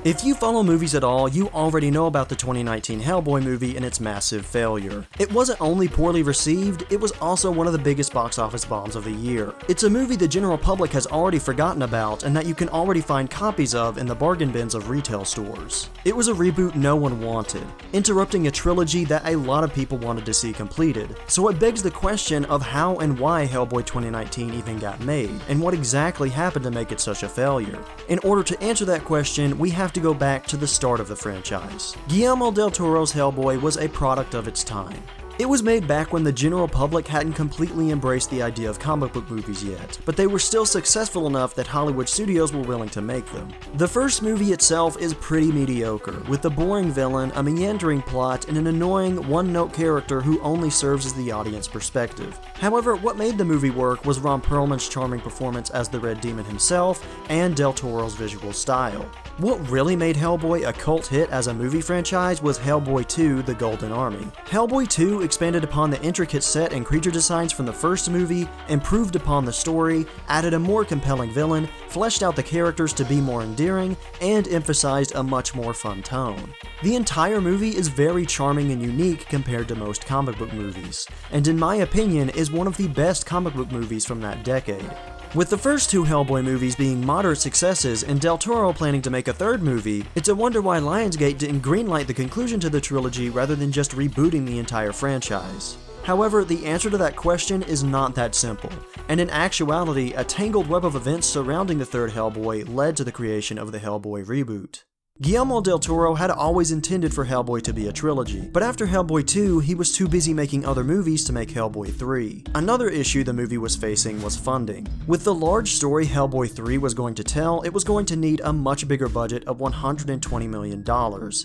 If you follow movies at all, you already know about the 2019 Hellboy movie and its massive failure. It wasn't only poorly received, it was also one of the biggest box office bombs of the year. It's a movie the general public has already forgotten about and that you can already find copies of in the bargain bins of retail stores. It was a reboot no one wanted, interrupting a trilogy that a lot of people wanted to see completed. So it begs the question of how and why Hellboy 2019 even got made, and what exactly happened to make it such a failure. In order to answer that question, we have to go back to the start of the franchise. Guillermo del Toro's Hellboy was a product of its time. It was made back when the general public hadn't completely embraced the idea of comic book movies yet, but they were still successful enough that Hollywood studios were willing to make them. The first movie itself is pretty mediocre, with a boring villain, a meandering plot, and an annoying one-note character who only serves as the audience perspective. However, what made the movie work was Ron Perlman's charming performance as the Red Demon himself, and Del Toro's visual style. What really made Hellboy a cult hit as a movie franchise was Hellboy 2: The Golden Army. Hellboy 2 expanded upon the intricate set and creature designs from the first movie, improved upon the story, added a more compelling villain, fleshed out the characters to be more endearing, and emphasized a much more fun tone. The entire movie is very charming and unique compared to most comic book movies, and in my opinion is one of the best comic book movies from that decade. With the first two Hellboy movies being moderate successes and Del Toro planning to make a third movie, it's a wonder why Lionsgate didn't greenlight the conclusion to the trilogy rather than just rebooting the entire franchise. However, the answer to that question is not that simple, and in actuality, a tangled web of events surrounding the third Hellboy led to the creation of the Hellboy reboot. Guillermo del Toro had always intended for Hellboy to be a trilogy, but after Hellboy 2, he was too busy making other movies to make Hellboy 3. Another issue the movie was facing was funding. With the large story Hellboy 3 was going to tell, it was going to need a much bigger budget of $120 million,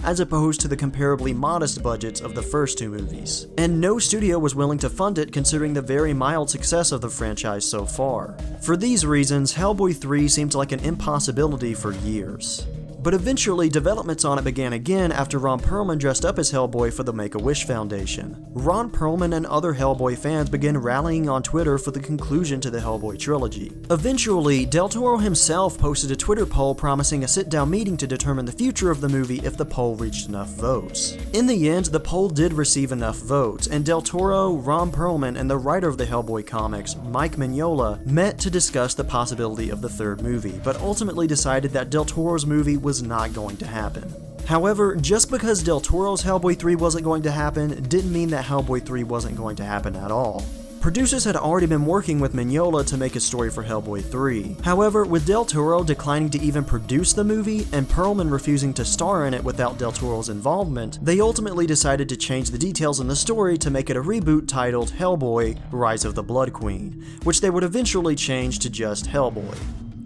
as opposed to the comparably modest budgets of the first two movies. And no studio was willing to fund it considering the very mild success of the franchise so far. For these reasons, Hellboy 3 seemed like an impossibility for years. But eventually, developments on it began again after Ron Perlman dressed up as Hellboy for the Make-A-Wish Foundation. Ron Perlman and other Hellboy fans began rallying on Twitter for the conclusion to the Hellboy trilogy. Eventually, Del Toro himself posted a Twitter poll promising a sit-down meeting to determine the future of the movie if the poll reached enough votes. In the end, the poll did receive enough votes, and Del Toro, Ron Perlman, and the writer of the Hellboy comics, Mike Mignola, met to discuss the possibility of the third movie, but ultimately decided that Del Toro's movie was not going to happen. However, just because Del Toro's Hellboy 3 wasn't going to happen didn't mean that Hellboy 3 wasn't going to happen at all. Producers had already been working with Mignola to make a story for Hellboy 3. However, with Del Toro declining to even produce the movie and Perlman refusing to star in it without Del Toro's involvement, they ultimately decided to change the details in the story to make it a reboot titled Hellboy: Rise of the Blood Queen, which they would eventually change to just Hellboy.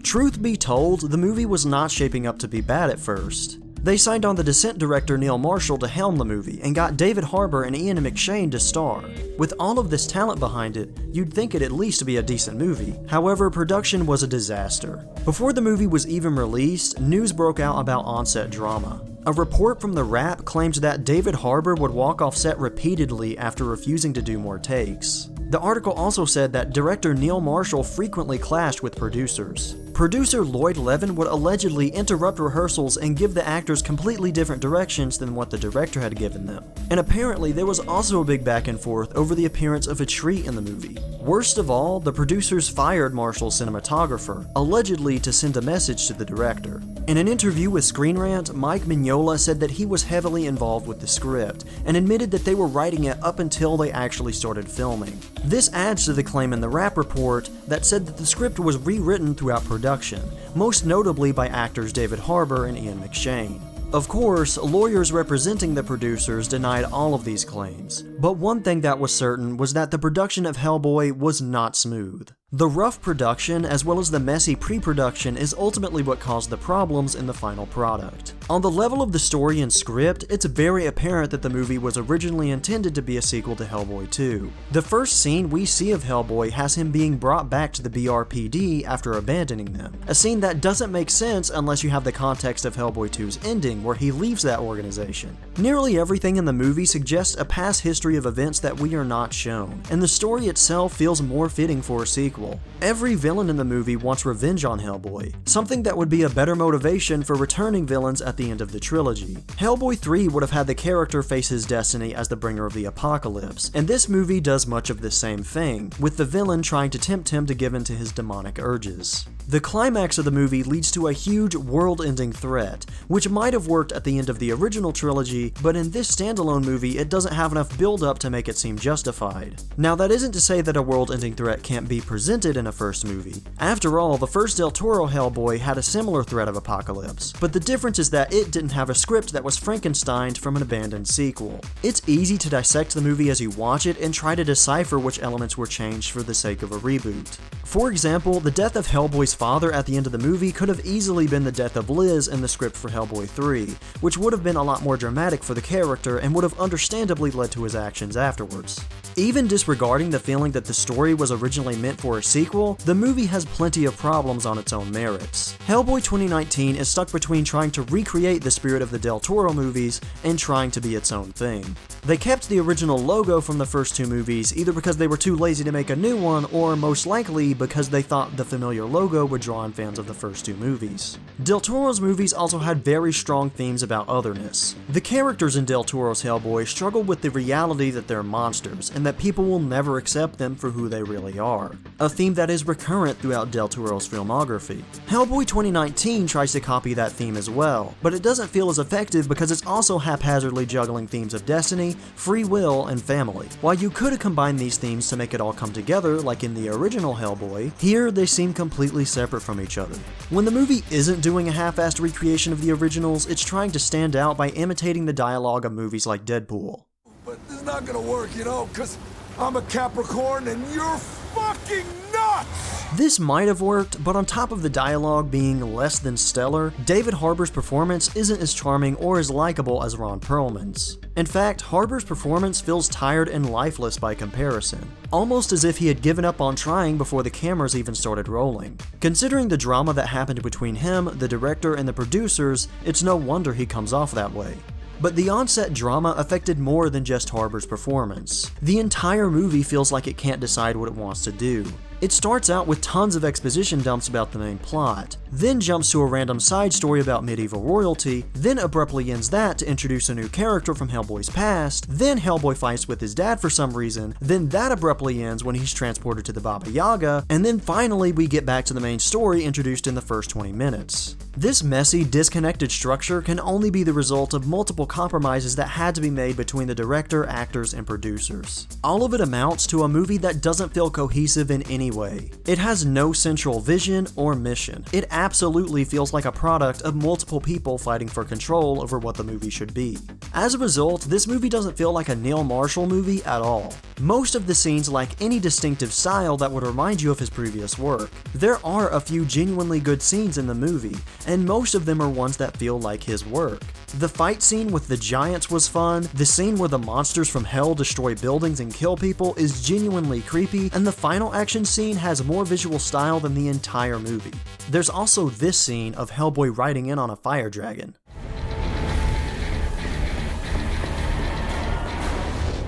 Truth be told, the movie was not shaping up to be bad at first. They signed on the Descent director Neil Marshall to helm the movie, and got David Harbour and Ian McShane to star. With all of this talent behind it, you'd think it'd at least be a decent movie. However, production was a disaster. Before the movie was even released, news broke out about on-set drama. A report from The Wrap claimed that David Harbour would walk off set repeatedly after refusing to do more takes. The article also said that director Neil Marshall frequently clashed with producers. Producer Lloyd Levin would allegedly interrupt rehearsals and give the actors completely different directions than what the director had given them. And apparently there was also a big back and forth over the appearance of a tree in the movie. Worst of all, the producers fired Marshall's cinematographer, allegedly to send a message to the director. In an interview with Screen Rant, Mike Mignola said that he was heavily involved with the script, and admitted that they were writing it up until they actually started filming. This adds to the claim in the Wrap report that said that the script was rewritten throughout production, most notably by actors David Harbour and Ian McShane. Of course, lawyers representing the producers denied all of these claims, but one thing that was certain was that the production of Hellboy was not smooth. The rough production, as well as the messy pre-production, is ultimately what caused the problems in the final product. On the level of the story and script, it's very apparent that the movie was originally intended to be a sequel to Hellboy 2. The first scene we see of Hellboy has him being brought back to the BRPD after abandoning them, a scene that doesn't make sense unless you have the context of Hellboy 2's ending, where he leaves that organization. Nearly everything in the movie suggests a past history of events that we are not shown, and the story itself feels more fitting for a sequel. sequel. Every villain in the movie wants revenge on Hellboy, something that would be a better motivation for returning villains at the end of the trilogy. Hellboy 3 would have had the character face his destiny as the bringer of the apocalypse, and this movie does much of the same thing, with the villain trying to tempt him to give in to his demonic urges. The climax of the movie leads to a huge world-ending threat, which might have worked at the end of the original trilogy, but in this standalone movie it doesn't have enough build-up to make it seem justified. Now that isn't to say that a world-ending threat can't be presented in a first movie. After all, the first Del Toro Hellboy had a similar threat of apocalypse, but the difference is that it didn't have a script that was Frankensteined from an abandoned sequel. It's easy to dissect the movie as you watch it and try to decipher which elements were changed for the sake of a reboot. For example, the death of Hellboy's father at the end of the movie could have easily been the death of Liz in the script for Hellboy 3, which would have been a lot more dramatic for the character and would have understandably led to his actions afterwards. Even disregarding the feeling that the story was originally meant for a sequel, the movie has plenty of problems on its own merits. Hellboy 2019 is stuck between trying to recreate the spirit of the Del Toro movies and trying to be its own thing. They kept the original logo from the first two movies either because they were too lazy to make a new one, or most likely because they thought the familiar logo would draw in fans of the first two movies. Del Toro's movies also had very strong themes about otherness. The characters in Del Toro's Hellboy struggle with the reality that they're monsters, and that people will never accept them for who they really are, a theme that is recurrent throughout Del Toro's filmography. Hellboy 2019 tries to copy that theme as well, but it doesn't feel as effective because it's also haphazardly juggling themes of destiny, free will, and family. While you could have combined these themes to make it all come together like in the original Hellboy, here they seem completely separate from each other. When the movie isn't doing a half-assed recreation of the originals, it's trying to stand out by imitating the dialogue of movies like Deadpool. But this is not gonna work, you know, because I'm a Capricorn and you're fucking nuts! This might have worked, but on top of the dialogue being less than stellar, David Harbour's performance isn't as charming or as likable as Ron Perlman's. In fact, Harbour's performance feels tired and lifeless by comparison, almost as if he had given up on trying before the cameras even started rolling. Considering the drama that happened between him, the director, and the producers, it's no wonder he comes off that way. But the on-set drama affected more than just Harbour's performance. The entire movie feels like it can't decide what it wants to do. It starts out with tons of exposition dumps about the main plot, then jumps to a random side story about medieval royalty, then abruptly ends that to introduce a new character from Hellboy's past, then Hellboy fights with his dad for some reason, then that abruptly ends when he's transported to the Baba Yaga, and then finally we get back to the main story introduced in the first 20 minutes. This messy, disconnected structure can only be the result of multiple compromises that had to be made between the director, actors, and producers. All of it amounts to a movie that doesn't feel cohesive in any way. It has no central vision or mission. It absolutely feels like a product of multiple people fighting for control over what the movie should be. As a result, this movie doesn't feel like a Neil Marshall movie at all. Most of the scenes lack any distinctive style that would remind you of his previous work. There are a few genuinely good scenes in the movie, and most of them are ones that feel like his work. The fight scene with the giants was fun, the scene where the monsters from hell destroy buildings and kill people is genuinely creepy, and the final action scene has more visual style than the entire movie. There's also this scene of Hellboy riding in on a fire dragon.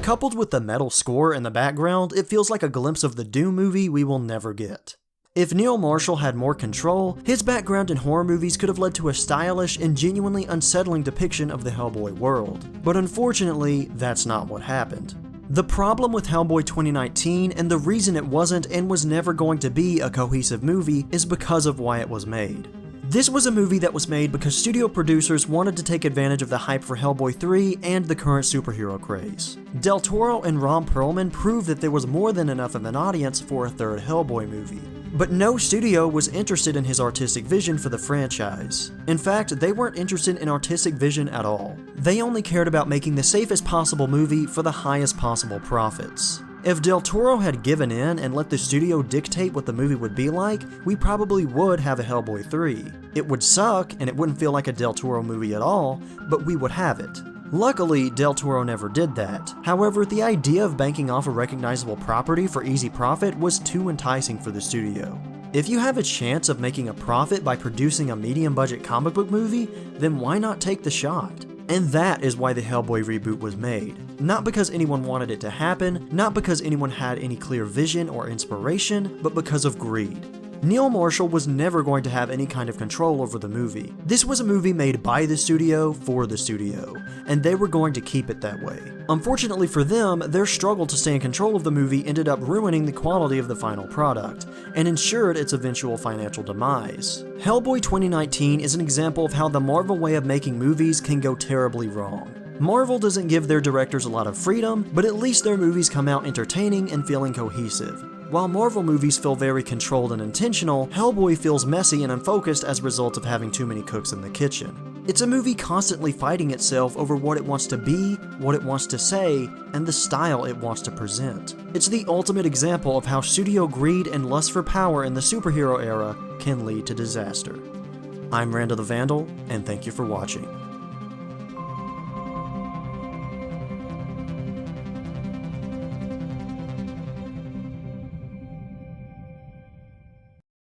Coupled with the metal score in the background, it feels like a glimpse of the Doom movie we will never get. If Neil Marshall had more control, his background in horror movies could have led to a stylish and genuinely unsettling depiction of the Hellboy world. But unfortunately, that's not what happened. The problem with Hellboy 2019, and the reason it wasn't and was never going to be a cohesive movie, is because of why it was made. This was a movie that was made because studio producers wanted to take advantage of the hype for Hellboy 3 and the current superhero craze. Del Toro and Ron Perlman proved that there was more than enough of an audience for a third Hellboy movie. But no studio was interested in his artistic vision for the franchise. In fact, they weren't interested in artistic vision at all. They only cared about making the safest possible movie for the highest possible profits. If Del Toro had given in and let the studio dictate what the movie would be like, we probably would have a Hellboy 3. It would suck, and it wouldn't feel like a Del Toro movie at all, but we would have it. Luckily, Del Toro never did that. However, the idea of banking off a recognizable property for easy profit was too enticing for the studio. If you have a chance of making a profit by producing a medium-budget comic book movie, then why not take the shot? And that is why the Hellboy reboot was made. Not because anyone wanted it to happen, not because anyone had any clear vision or inspiration, but because of greed. Neil Marshall was never going to have any kind of control over the movie. This was a movie made by the studio for the studio, and they were going to keep it that way. Unfortunately for them, their struggle to stay in control of the movie ended up ruining the quality of the final product, and ensured its eventual financial demise. Hellboy 2019 is an example of how the Marvel way of making movies can go terribly wrong. Marvel doesn't give their directors a lot of freedom, but at least their movies come out entertaining and feeling cohesive. While Marvel movies feel very controlled and intentional, Hellboy feels messy and unfocused as a result of having too many cooks in the kitchen. It's a movie constantly fighting itself over what it wants to be, what it wants to say, and the style it wants to present. It's the ultimate example of how studio greed and lust for power in the superhero era can lead to disaster. I'm Randall the Vandal, and thank you for watching.